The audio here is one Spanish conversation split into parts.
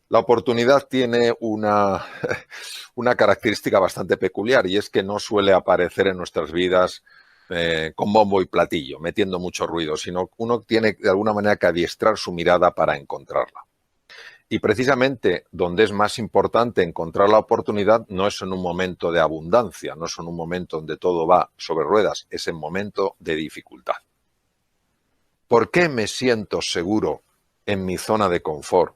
La oportunidad tiene una característica bastante peculiar y es que no suele aparecer en nuestras vidas con bombo y platillo, metiendo mucho ruido, sino uno tiene de alguna manera que adiestrar su mirada para encontrarla. Y precisamente donde es más importante encontrar la oportunidad no es en un momento de abundancia, no es en un momento donde todo va sobre ruedas, es en momento de dificultad. ¿Por qué me siento seguro en mi zona de confort?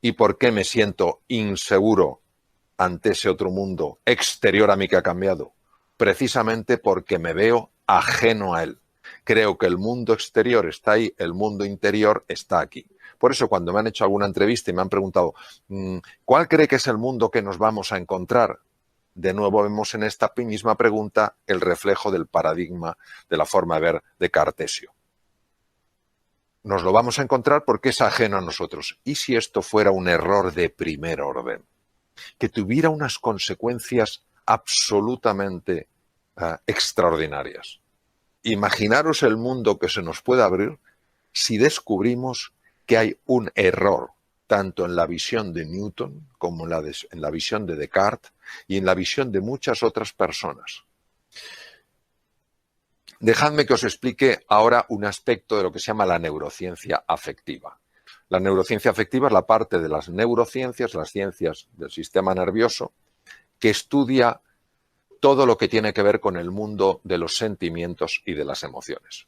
¿Y por qué me siento inseguro ante ese otro mundo exterior a mí que ha cambiado? Precisamente porque me veo ajeno a él. Creo que el mundo exterior está ahí, el mundo interior está aquí. Por eso cuando me han hecho alguna entrevista y me han preguntado ¿cuál cree que es el mundo que nos vamos a encontrar? De nuevo vemos en esta misma pregunta el reflejo del paradigma de la forma de ver de Cartesio. Nos lo vamos a encontrar porque es ajeno a nosotros. ¿Y si esto fuera un error de primer orden? Que tuviera unas consecuencias absolutamente extraordinarias. Imaginaros el mundo que se nos puede abrir si descubrimos que hay un error, tanto en la visión de Newton como en la visión de Descartes y en la visión de muchas otras personas. Dejadme que os explique ahora un aspecto de lo que se llama la neurociencia afectiva. La neurociencia afectiva es la parte de las neurociencias, las ciencias del sistema nervioso, que estudia todo lo que tiene que ver con el mundo de los sentimientos y de las emociones.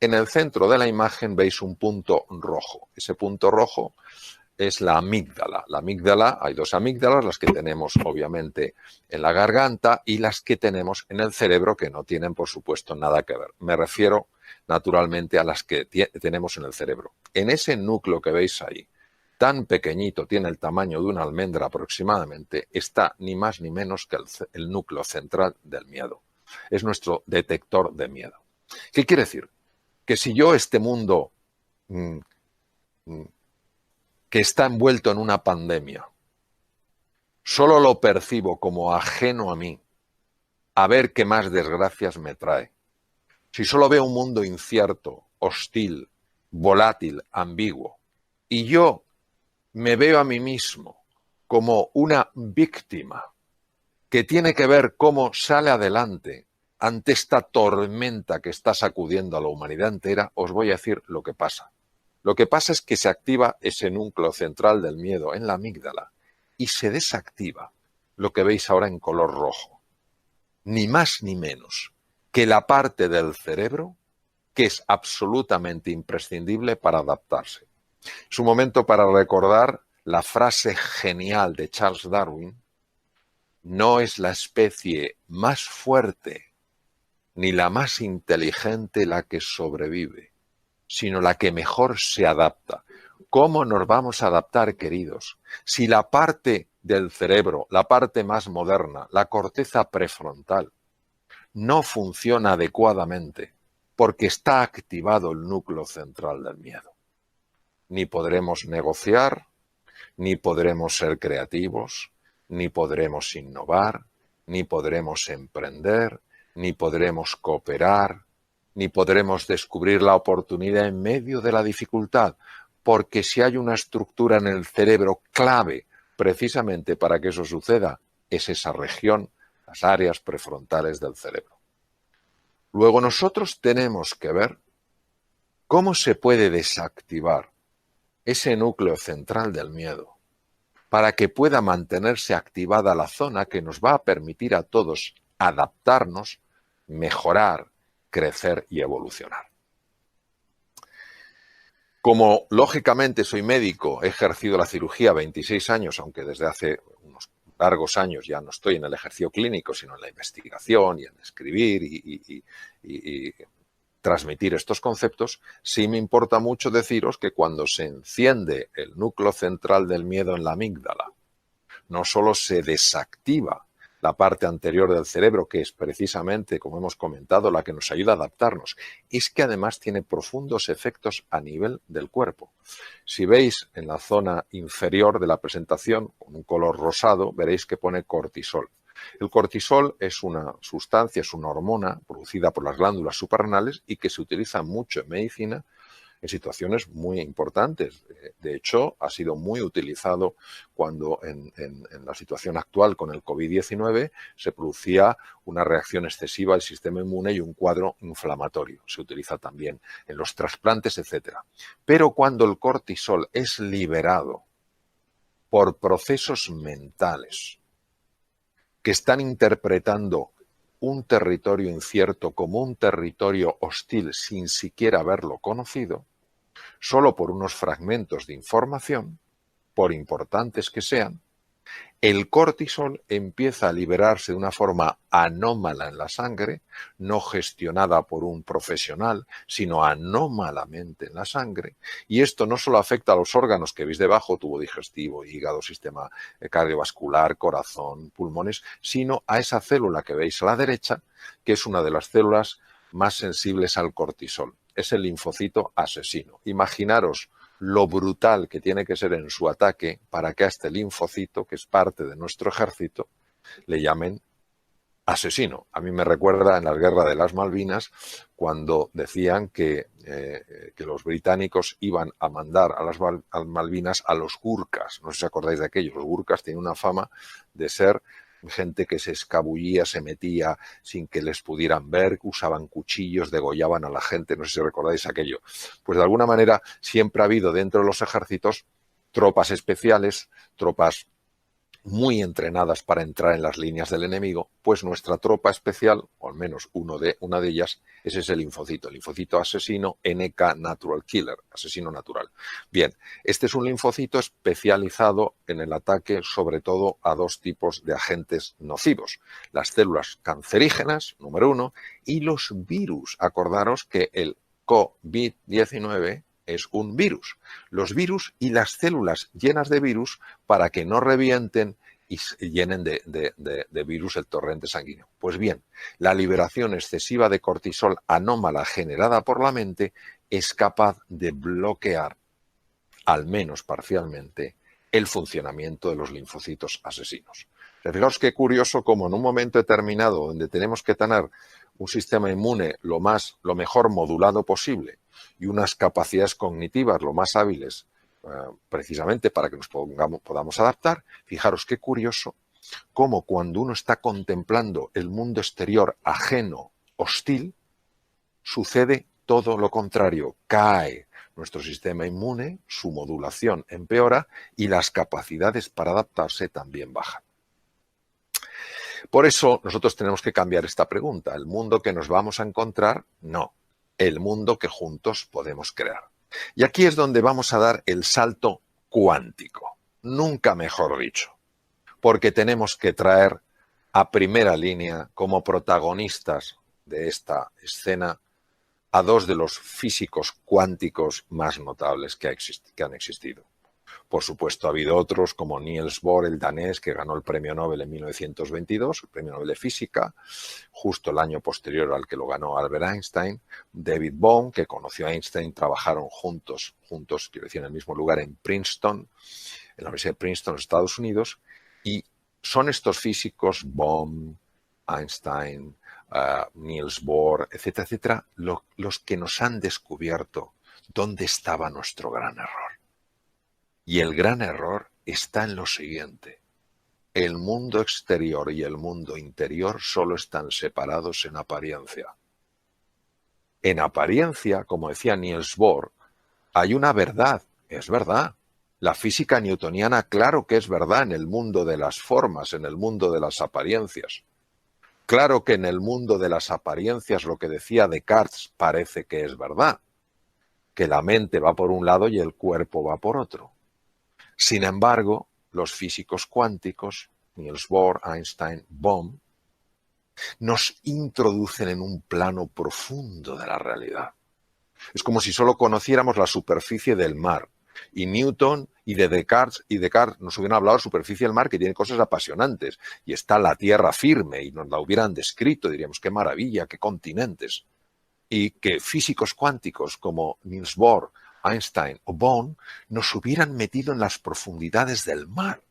En el centro de la imagen veis un punto rojo. Ese punto rojo es la amígdala. La amígdala, hay dos amígdalas, las que tenemos obviamente en la garganta y las que tenemos en el cerebro, que no tienen por supuesto nada que ver. Me refiero naturalmente a las que tenemos en el cerebro. En ese núcleo que veis ahí, tan pequeñito, tiene el tamaño de una almendra aproximadamente, está ni más ni menos que el núcleo central del miedo. Es nuestro detector de miedo. ¿Qué quiere decir? Que si yo este mundo que está envuelto en una pandemia, solo lo percibo como ajeno a mí, a ver qué más desgracias me trae. Si solo veo un mundo incierto, hostil, volátil, ambiguo, y yo me veo a mí mismo como una víctima que tiene que ver cómo sale adelante ante esta tormenta que está sacudiendo a la humanidad entera, os voy a decir lo que pasa. Lo que pasa es que se activa ese núcleo central del miedo en la amígdala y se desactiva lo que veis ahora en color rojo. Ni más ni menos que la parte del cerebro que es absolutamente imprescindible para adaptarse. Es un momento para recordar la frase genial de Charles Darwin: no es la especie más fuerte ni la más inteligente la que sobrevive, sino la que mejor se adapta. ¿Cómo nos vamos a adaptar, queridos? Si la parte del cerebro, la parte más moderna, la corteza prefrontal, no funciona adecuadamente porque está activado el núcleo central del miedo. Ni podremos negociar, ni podremos ser creativos, ni podremos innovar, ni podremos emprender, ni podremos cooperar, ni podremos descubrir la oportunidad en medio de la dificultad, porque si hay una estructura en el cerebro clave precisamente para que eso suceda, es esa región, las áreas prefrontales del cerebro. Luego nosotros tenemos que ver cómo se puede desactivar ese núcleo central del miedo para que pueda mantenerse activada la zona que nos va a permitir a todos adaptarnos, mejorar, crecer y evolucionar. Como lógicamente soy médico, he ejercido la cirugía 26 años, aunque desde hace unos largos años ya no estoy en el ejercicio clínico, sino en la investigación y en escribir y transmitir estos conceptos, sí me importa mucho deciros que cuando se enciende el núcleo central del miedo en la amígdala, no solo se desactiva la parte anterior del cerebro, que es precisamente, como hemos comentado, la que nos ayuda a adaptarnos, es que además tiene profundos efectos a nivel del cuerpo. Si veis en la zona inferior de la presentación, con un color rosado, veréis que pone cortisol. El cortisol es una sustancia, es una hormona producida por las glándulas suprarrenales y que se utiliza mucho en medicina en situaciones muy importantes. De hecho, ha sido muy utilizado cuando en la situación actual con el COVID-19 se producía una reacción excesiva del sistema inmune y un cuadro inflamatorio. Se utiliza también en los trasplantes, etcétera. Pero cuando el cortisol es liberado por procesos mentales que están interpretando un territorio incierto como un territorio hostil sin siquiera haberlo conocido, solo por unos fragmentos de información, por importantes que sean, el cortisol empieza a liberarse de una forma anómala en la sangre, no gestionada por un profesional, sino anómalamente en la sangre, y esto no solo afecta a los órganos que veis debajo, tubo digestivo, hígado, sistema cardiovascular, corazón, pulmones, sino a esa célula que veis a la derecha, que es una de las células más sensibles al cortisol. Es el linfocito asesino. Imaginaros lo brutal que tiene que ser en su ataque para que a este linfocito, que es parte de nuestro ejército, le llamen asesino. A mí me recuerda en la guerra de las Malvinas cuando decían que los británicos iban a mandar a las Malvinas a los gurkas. No sé si os acordáis de aquello. Los gurkas tienen una fama de ser gente que se escabullía, se metía sin que les pudieran ver, usaban cuchillos, degollaban a la gente, no sé si recordáis aquello. Pues de alguna manera siempre ha habido dentro de los ejércitos tropas especiales, tropas muy entrenadas para entrar en las líneas del enemigo, pues nuestra tropa especial, o al menos una de ellas, es ese linfocito, el linfocito asesino NK Natural Killer, asesino natural. Bien, este es un linfocito especializado en el ataque sobre todo a dos tipos de agentes nocivos, las células cancerígenas, número 1, y los virus. Acordaros que el COVID-19 es un virus. Los virus y las células llenas de virus para que no revienten y llenen de virus el torrente sanguíneo. Pues bien, la liberación excesiva de cortisol anómala generada por la mente es capaz de bloquear, al menos parcialmente, el funcionamiento de los linfocitos asesinos. Fijaos qué curioso como en un momento determinado donde tenemos que tener un sistema inmune lo mejor modulado posible y unas capacidades cognitivas lo más hábiles precisamente para que nos podamos adaptar, fijaros qué curioso cómo cuando uno está contemplando el mundo exterior ajeno, hostil, sucede todo lo contrario, cae nuestro sistema inmune, su modulación empeora y las capacidades para adaptarse también bajan. Por eso nosotros tenemos que cambiar esta pregunta. ¿El mundo que nos vamos a encontrar? No. El mundo que juntos podemos crear. Y aquí es donde vamos a dar el salto cuántico. Nunca mejor dicho. Porque tenemos que traer a primera línea como protagonistas de esta escena a dos de los físicos cuánticos más notables que han existido. Por supuesto, ha habido otros como Niels Bohr, el danés, que ganó el premio Nobel en 1922, el premio Nobel de Física, justo el año posterior al que lo ganó Albert Einstein. David Bohm, que conoció a Einstein, trabajaron juntos, quiero decir, en el mismo lugar en Princeton, en la Universidad de Princeton, Estados Unidos, y son estos físicos, Bohm, Einstein, Niels Bohr, etcétera, etcétera, los que nos han descubierto dónde estaba nuestro gran error. Y el gran error está en lo siguiente. El mundo exterior y el mundo interior solo están separados en apariencia. En apariencia, como decía Niels Bohr, hay una verdad, es verdad. La física newtoniana, claro que es verdad en el mundo de las formas, en el mundo de las apariencias. Claro que en el mundo de las apariencias lo que decía Descartes parece que es verdad, que la mente va por un lado y el cuerpo va por otro. Sin embargo, los físicos cuánticos, Niels Bohr, Einstein, Bohm, nos introducen en un plano profundo de la realidad. Es como si solo conociéramos la superficie del mar. Y Newton y Descartes nos hubieran hablado de la superficie del mar, que tiene cosas apasionantes. Y está la tierra firme y nos la hubieran descrito, diríamos, qué maravilla, qué continentes. Y que físicos cuánticos como Niels Bohr, Einstein o Bohm nos hubieran metido en las profundidades del mar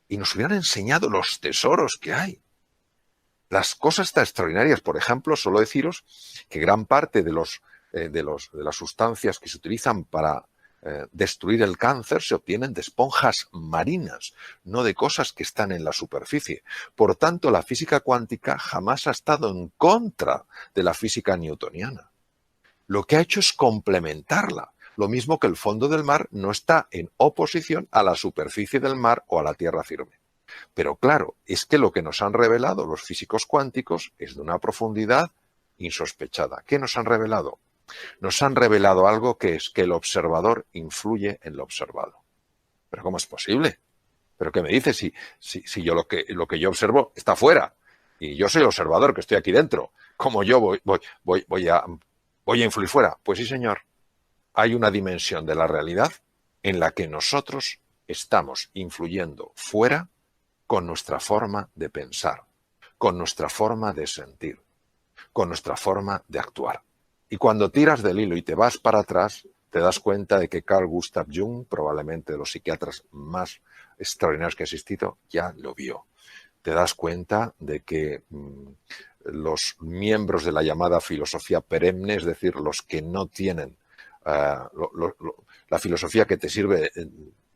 y nos hubieran enseñado los tesoros que hay. Las cosas tan extraordinarias, por ejemplo, solo deciros que gran parte de los de las sustancias que se utilizan para destruir el cáncer se obtienen de esponjas marinas, no de cosas que están en la superficie. Por tanto, la física cuántica jamás ha estado en contra de la física newtoniana. Lo que ha hecho es complementarla. Lo mismo que el fondo del mar no está en oposición a la superficie del mar o a la tierra firme. Pero claro, es que lo que nos han revelado los físicos cuánticos es de una profundidad insospechada. ¿Qué nos han revelado? Nos han revelado algo que es que el observador influye en lo observado. ¿Pero cómo es posible? ¿Pero qué me dices si yo lo que yo observo está fuera? Y yo soy el observador, que estoy aquí dentro. ¿Cómo yo voy a influir fuera? Pues sí, señor. Hay una dimensión de la realidad en la que nosotros estamos influyendo fuera con nuestra forma de pensar, con nuestra forma de sentir, con nuestra forma de actuar. Y cuando tiras del hilo y te vas para atrás, te das cuenta de que Carl Gustav Jung, probablemente de los psiquiatras más extraordinarios que ha existido, ya lo vio. Te das cuenta de que los miembros de la llamada filosofía perenne, es decir, los que no tienen la filosofía que te sirve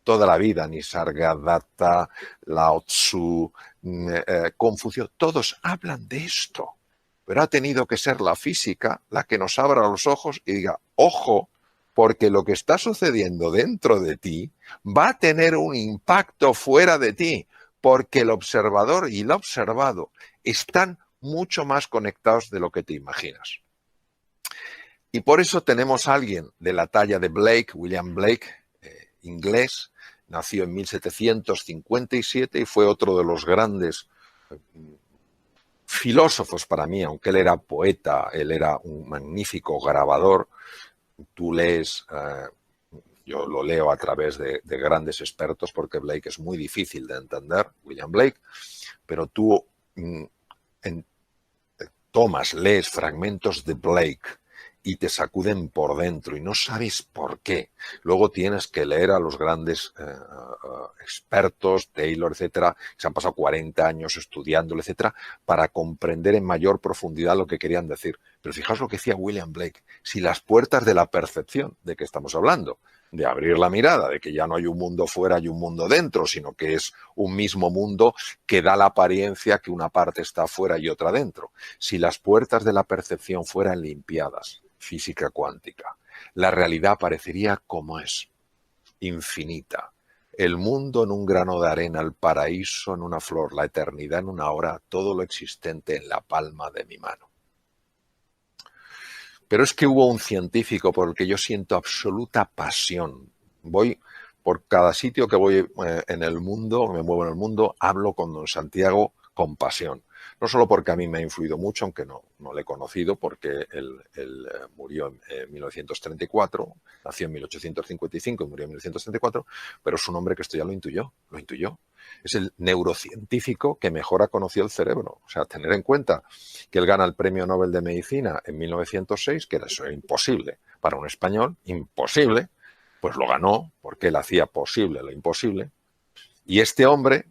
toda la vida, Nisargadatta, Lao Tzu, Confucio, todos hablan de esto. Pero ha tenido que ser la física la que nos abra los ojos y diga, ojo, porque lo que está sucediendo dentro de ti va a tener un impacto fuera de ti, porque el observador y el observado están mucho más conectados de lo que te imaginas. Y por eso tenemos a alguien de la talla de Blake, William Blake, inglés, nació en 1757 y fue otro de los grandes filósofos para mí, aunque él era poeta, él era un magnífico grabador. Tú lees, yo lo leo a través de grandes expertos porque Blake es muy difícil de entender, William Blake, pero tú lees fragmentos de Blake y te sacuden por dentro y no sabes por qué. Luego tienes que leer a los grandes expertos, Taylor, etcétera, que se han pasado 40 años estudiándolo, etcétera, para comprender en mayor profundidad lo que querían decir. Pero fijaos lo que decía William Blake, si las puertas de la percepción, ¿de qué estamos hablando? De abrir la mirada, de que ya no hay un mundo fuera y un mundo dentro, sino que es un mismo mundo que da la apariencia que una parte está fuera y otra dentro. Si las puertas de la percepción fueran limpiadas, física cuántica, la realidad parecería como es, infinita. El mundo en un grano de arena, el paraíso en una flor, la eternidad en una hora, todo lo existente en la palma de mi mano. Pero es que hubo un científico por el que yo siento absoluta pasión. Voy por cada sitio que voy en el mundo, me muevo en el mundo, hablo con don Santiago con pasión. No solo porque a mí me ha influido mucho, aunque no le he conocido, porque él murió en 1934, nació en 1855 y murió en 1934, pero es un hombre que esto ya lo intuyó. Es el neurocientífico que mejor ha conocido el cerebro. O sea, tener en cuenta que él gana el Premio Nobel de Medicina en 1906, que era eso imposible para un español, imposible, pues lo ganó porque él hacía posible lo imposible. Y este hombre,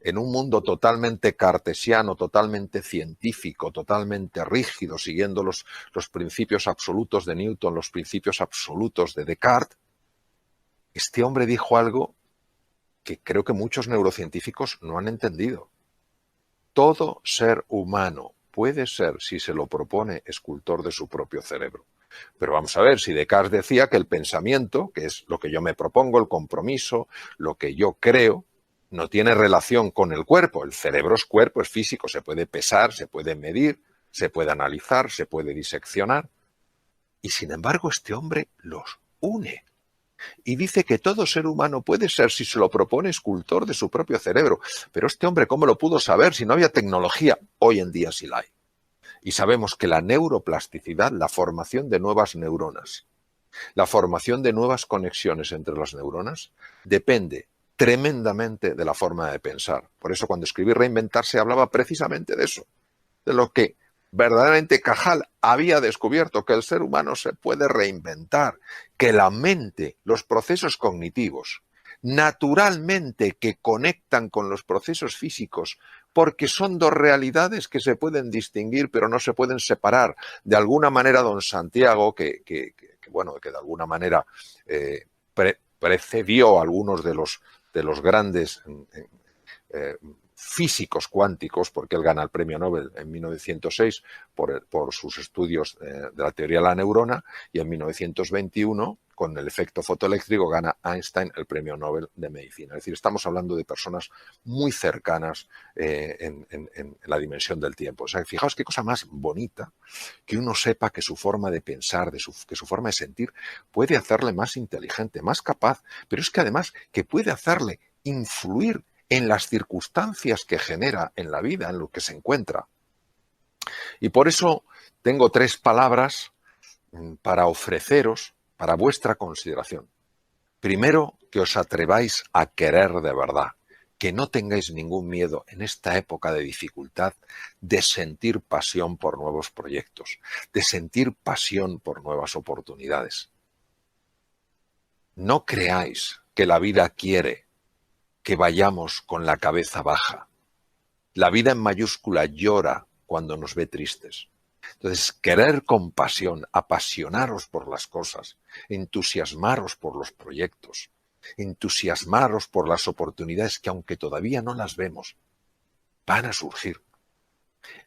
en un mundo totalmente cartesiano, totalmente científico, totalmente rígido, siguiendo los principios absolutos de Newton, los principios absolutos de Descartes, este hombre dijo algo que creo que muchos neurocientíficos no han entendido. Todo ser humano puede ser, si se lo propone, escultor de su propio cerebro. Pero vamos a ver, si Descartes decía que el pensamiento, que es lo que yo me propongo, el compromiso, lo que yo creo, no tiene relación con el cuerpo. El cerebro es cuerpo, es físico, se puede pesar, se puede medir, se puede analizar, se puede diseccionar. Y sin embargo, este hombre los une. Y dice que todo ser humano puede ser, si se lo propone, escultor de su propio cerebro. Pero este hombre, ¿cómo lo pudo saber si no había tecnología? Hoy en día sí la hay. Y sabemos que la neuroplasticidad, la formación de nuevas neuronas, la formación de nuevas conexiones entre las neuronas, depende tremendamente de la forma de pensar. Por eso cuando escribí Reinventarse hablaba precisamente de eso, de lo que verdaderamente Cajal había descubierto, que el ser humano se puede reinventar, que la mente, los procesos cognitivos, naturalmente que conectan con los procesos físicos, porque son dos realidades que se pueden distinguir, pero no se pueden separar. De alguna manera, don Santiago, que de alguna manera precedió a algunos de los grandes físicos cuánticos, porque él gana el premio Nobel en 1906 por sus estudios de la teoría de la neurona, y en 1921, con el efecto fotoeléctrico, gana Einstein el premio Nobel de medicina. Es decir, estamos hablando de personas muy cercanas en la dimensión del tiempo. O sea, fijaos qué cosa más bonita que uno sepa que su forma de pensar, que su forma de sentir puede hacerle más inteligente, más capaz, pero es que además que puede hacerle influir en las circunstancias que genera en la vida, en lo que se encuentra. Y por eso tengo 3 palabras para ofreceros para vuestra consideración. Primero, que os atreváis a querer de verdad, que no tengáis ningún miedo en esta época de dificultad de sentir pasión por nuevos proyectos, de sentir pasión por nuevas oportunidades. No creáis que la vida quiere que vayamos con la cabeza baja. La vida en mayúscula llora cuando nos ve tristes. Entonces, querer con pasión, apasionaros por las cosas, entusiasmaros por los proyectos, entusiasmaros por las oportunidades que, aunque todavía no las vemos, van a surgir.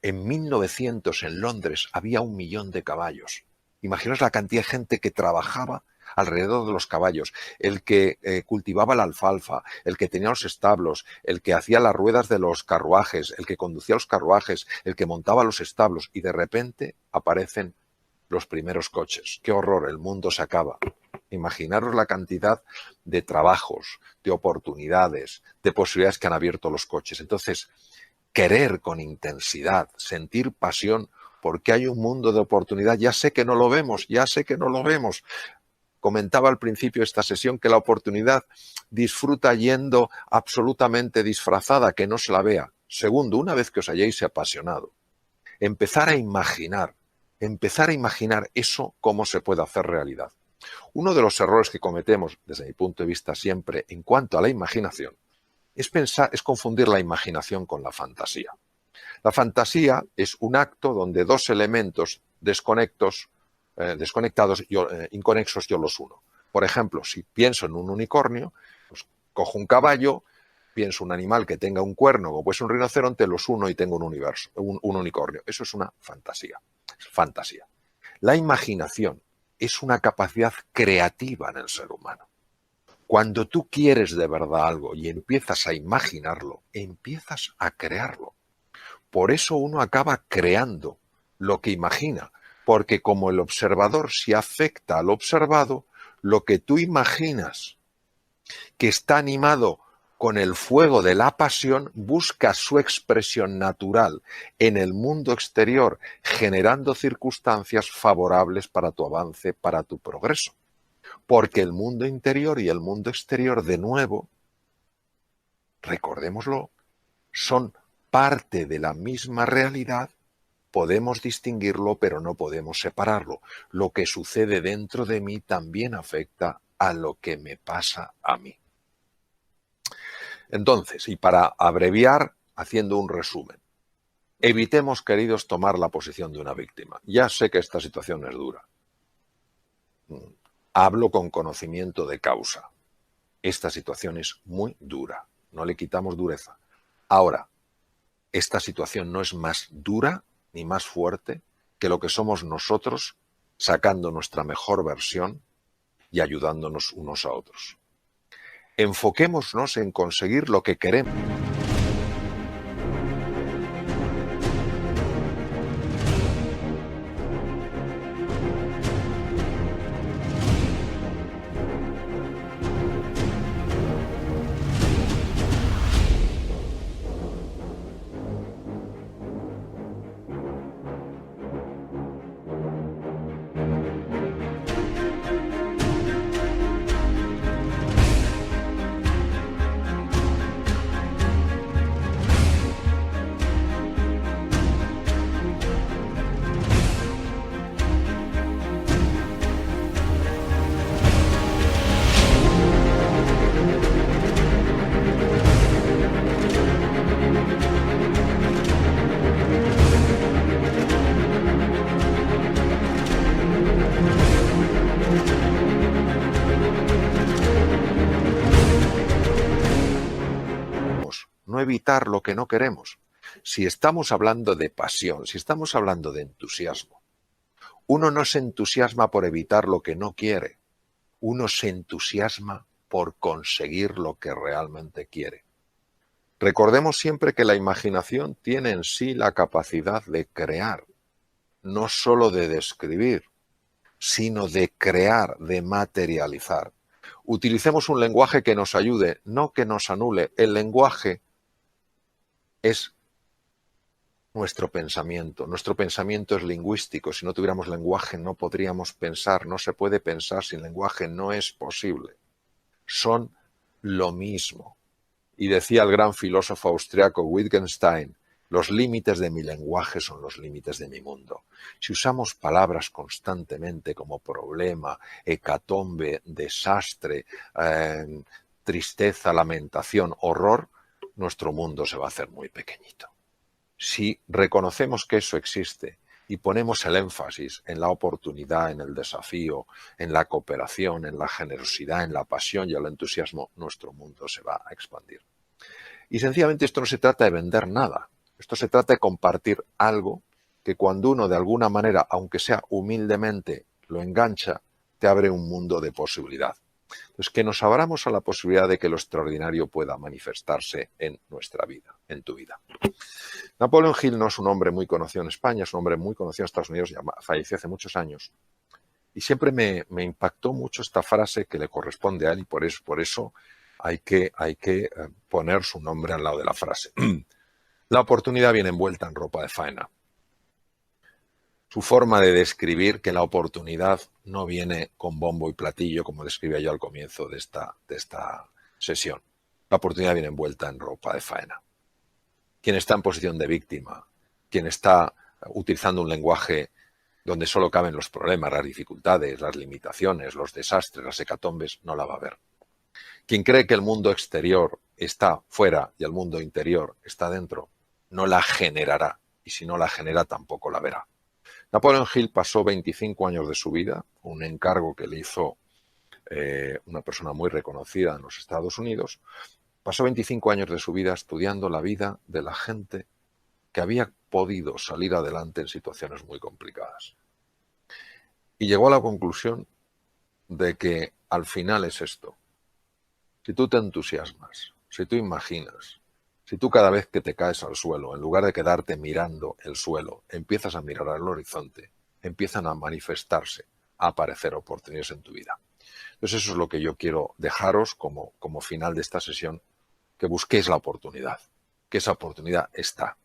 En 1900 en Londres había 1 millón de caballos. Imaginaos la cantidad de gente que trabajaba alrededor de los caballos, el que cultivaba la alfalfa, el que tenía los establos, el que hacía las ruedas de los carruajes, el que conducía los carruajes, el que montaba los establos, y de repente aparecen los primeros coches. ¡Qué horror! El mundo se acaba. Imaginaros la cantidad de trabajos, de oportunidades, de posibilidades que han abierto los coches. Entonces, querer con intensidad, sentir pasión, porque hay un mundo de oportunidad. Ya sé que no lo vemos, Comentaba al principio de esta sesión que la oportunidad disfruta yendo absolutamente disfrazada, que no se la vea. Segundo, una vez que os hayáis apasionado, empezar a imaginar eso cómo se puede hacer realidad. Uno de los errores que cometemos, desde mi punto de vista siempre, en cuanto a la imaginación, es confundir la imaginación con la fantasía. La fantasía es un acto donde 2 elementos desconectados y inconexos yo los uno. Por ejemplo, si pienso en un unicornio, pues cojo un caballo, pienso un animal que tenga un cuerno, como puede ser un rinoceronte, los uno y tengo un unicornio. Eso es una fantasía. Es fantasía. La imaginación es una capacidad creativa en el ser humano. Cuando tú quieres de verdad algo y empiezas a imaginarlo, empiezas a crearlo. Por eso uno acaba creando lo que imagina, porque como el observador se afecta al observado, lo que tú imaginas que está animado con el fuego de la pasión busca su expresión natural en el mundo exterior, generando circunstancias favorables para tu avance, para tu progreso. Porque el mundo interior y el mundo exterior, de nuevo, recordémoslo, son parte de la misma realidad. Podemos distinguirlo, pero no podemos separarlo. Lo que sucede dentro de mí también afecta a lo que me pasa a mí. Entonces, y para abreviar, haciendo un resumen, evitemos, queridos, tomar la posición de una víctima. Ya sé que esta situación es dura. Hablo con conocimiento de causa. Esta situación es muy dura. No le quitamos dureza. Ahora, esta situación no es más dura ni más fuerte que lo que somos nosotros, sacando nuestra mejor versión y ayudándonos unos a otros. Enfoquémonos en conseguir lo que queremos. no evitar lo que no queremos. Si estamos hablando de pasión, si estamos hablando de entusiasmo, uno no se entusiasma por evitar lo que no quiere, uno se entusiasma por conseguir lo que realmente quiere. Recordemos siempre que la imaginación tiene en sí la capacidad de crear, no solo de describir, sino de crear, de materializar. Utilicemos un lenguaje que nos ayude, no que nos anule. El lenguaje es nuestro pensamiento. Nuestro pensamiento es lingüístico. Si no tuviéramos lenguaje no podríamos pensar. No se puede pensar sin lenguaje. No es posible. Son lo mismo. Y decía el gran filósofo austriaco Wittgenstein, los límites de mi lenguaje son los límites de mi mundo. Si usamos palabras constantemente como problema, hecatombe, desastre, tristeza, lamentación, horror, nuestro mundo se va a hacer muy pequeñito. Si reconocemos que eso existe y ponemos el énfasis en la oportunidad, en el desafío, en la cooperación, en la generosidad, en la pasión y el entusiasmo, nuestro mundo se va a expandir. Y sencillamente esto no se trata de vender nada, esto se trata de compartir algo que cuando uno de alguna manera, aunque sea humildemente, lo engancha, te abre un mundo de posibilidad. Entonces, que nos abramos a la posibilidad de que lo extraordinario pueda manifestarse en nuestra vida, en tu vida. Napoleon Hill no es un hombre muy conocido en España, es un hombre muy conocido en Estados Unidos, ya falleció hace muchos años. Y siempre me impactó mucho esta frase que le corresponde a él y por eso hay que poner su nombre al lado de la frase. La oportunidad viene envuelta en ropa de faena. Su forma de describir que la oportunidad no viene con bombo y platillo, como describía yo al comienzo de esta sesión. La oportunidad viene envuelta en ropa de faena. Quien está en posición de víctima, quien está utilizando un lenguaje donde solo caben los problemas, las dificultades, las limitaciones, los desastres, las hecatombes, no la va a ver. Quien cree que el mundo exterior está fuera y el mundo interior está dentro, no la generará. Y si no la genera, tampoco la verá. Napoleon Hill pasó 25 años de su vida, un encargo que le hizo una persona muy reconocida en los Estados Unidos, pasó 25 años de su vida estudiando la vida de la gente que había podido salir adelante en situaciones muy complicadas. Y llegó a la conclusión de que al final es esto. Si tú te entusiasmas, si tú imaginas, si tú cada vez que te caes al suelo, en lugar de quedarte mirando el suelo, empiezas a mirar al horizonte, empiezan a manifestarse, a aparecer oportunidades en tu vida. Entonces eso es lo que yo quiero dejaros como final de esta sesión, que busquéis la oportunidad, que esa oportunidad está,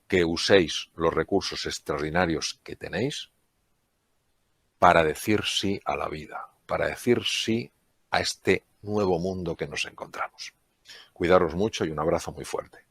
que uséis los recursos extraordinarios que tenéis para decir sí a la vida, para decir sí a este nuevo mundo que nos encontramos. Cuidaros mucho y un abrazo muy fuerte.